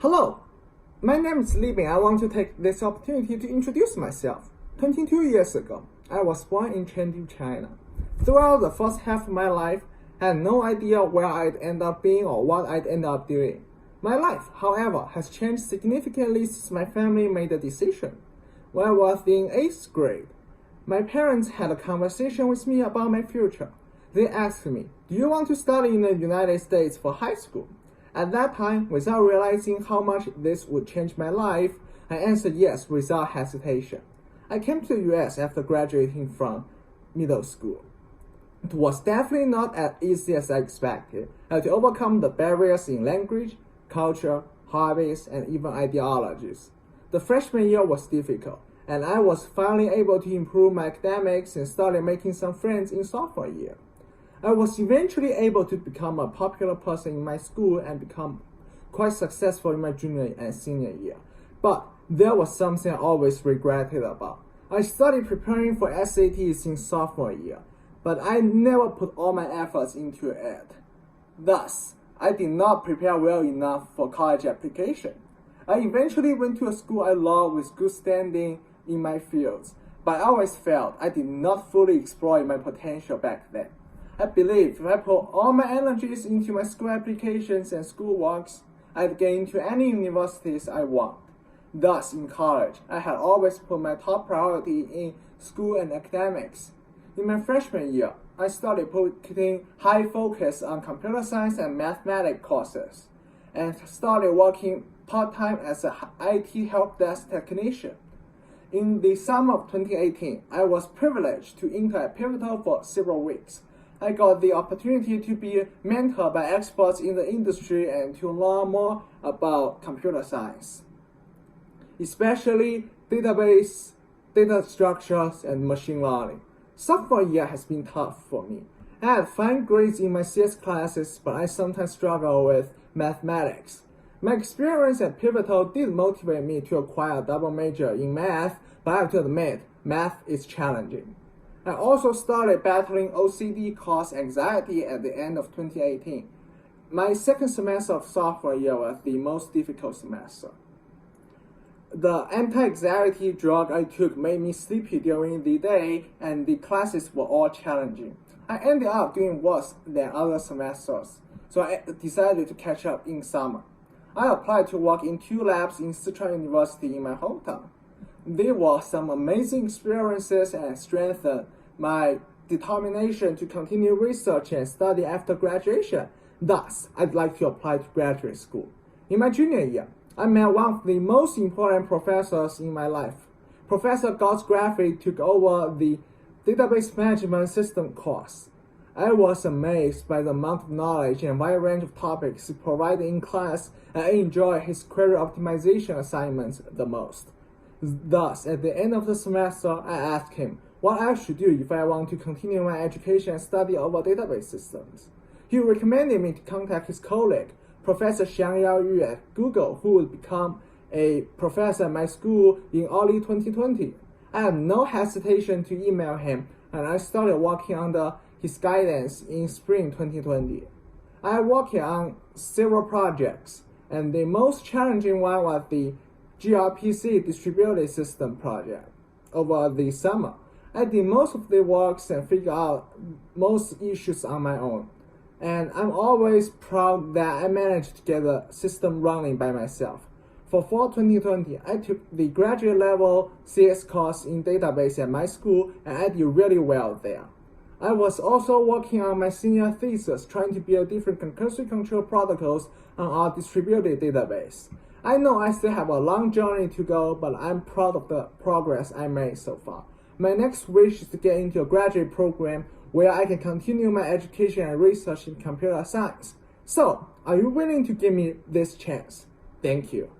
Hello, my name is Li Bing. I want to take this opportunity to introduce myself. 22 years ago, I was born in Chengdu, China. Throughout the first half of my life, I had no idea where I'd end up being or what I'd end up doing. My life, however, has changed significantly since my family made the decision. When I was in 8th grade, my parents had a conversation with me about my future. They asked me, "Do you want to study in the United States for high school?" At that time, without realizing how much this would change my life, I answered yes without hesitation. I came to the US after graduating from middle school. It was definitely not as easy as I expected. I had to overcome the barriers in language, culture, hobbies, and even ideologies. The freshman year was difficult, and I was finally able to improve my academics and started making some friends in sophomore year. I was eventually able to become a popular person in my school and become quite successful in my junior and senior year. But there was something I always regretted about. I started preparing for SATs in sophomore year, but I never put all my efforts into it. Thus, I did not prepare well enough for college application. I eventually went to a school I loved with good standing in my fields, but I always felt I did not fully exploit my potential back then. I believe if I put all my energies into my school applications and school works, I'd get into any universities I want. Thus, in college, I had always put my top priority in school and academics. In my freshman year, I started putting high focus on computer science and mathematics courses, and started working part-time as an IT help desk technician. In the summer of 2018, I was privileged to intern at Pivotal for several weeks. I got the opportunity to be mentored by experts in the industry and to learn more about computer science, especially database, data structures, and machine learning. Sophomore year has been tough for me. I had fine grades in my CS classes, but I sometimes struggle with mathematics. My experience at Pivotal did motivate me to acquire a double major in math, but I have to admit, math is challenging. I also started battling OCD caused anxiety at the end of 2018. My second semester of sophomore year was the most difficult semester. The anti-anxiety drug I took made me sleepy during the day, and the classes were all challenging. I ended up doing worse than other semesters, so I decided to catch up in summer. I applied to work in 2 labs in Sichuan University in my hometown. There were some amazing experiences and strengthened my determination to continue research and study after graduation. Thus, I'd like to apply to graduate school. In my junior year, I met one of the most important professors in my life. Professor Gauss Graphic took over the database management system course. I was amazed by the amount of knowledge and wide range of topics he provided in class, and I enjoyed his query optimization assignments the most. Thus, at the end of the semester, I asked him what I should do if I want to continue my education and study over database systems. He recommended me to contact his colleague, Professor Xiangyao Yu at Google, who would become a professor at my school in early 2020. I had no hesitation to email him, and I started working under his guidance in spring 2020. I worked on several projects, and the most challenging one was the gRPC distributed system project. Over the summer, I did most of the works and figured out most issues on my own. And I'm always proud that I managed to get the system running by myself. For fall 2020, I took the graduate level CS course in database at my school, and I did really well there. I was also working on my senior thesis trying to build different concurrency control protocols on our distributed database. I know I still have a long journey to go, but I'm proud of the progress I made so far. My next wish is to get into a graduate program where I can continue my education and research in computer science. So, are you willing to give me this chance? Thank you.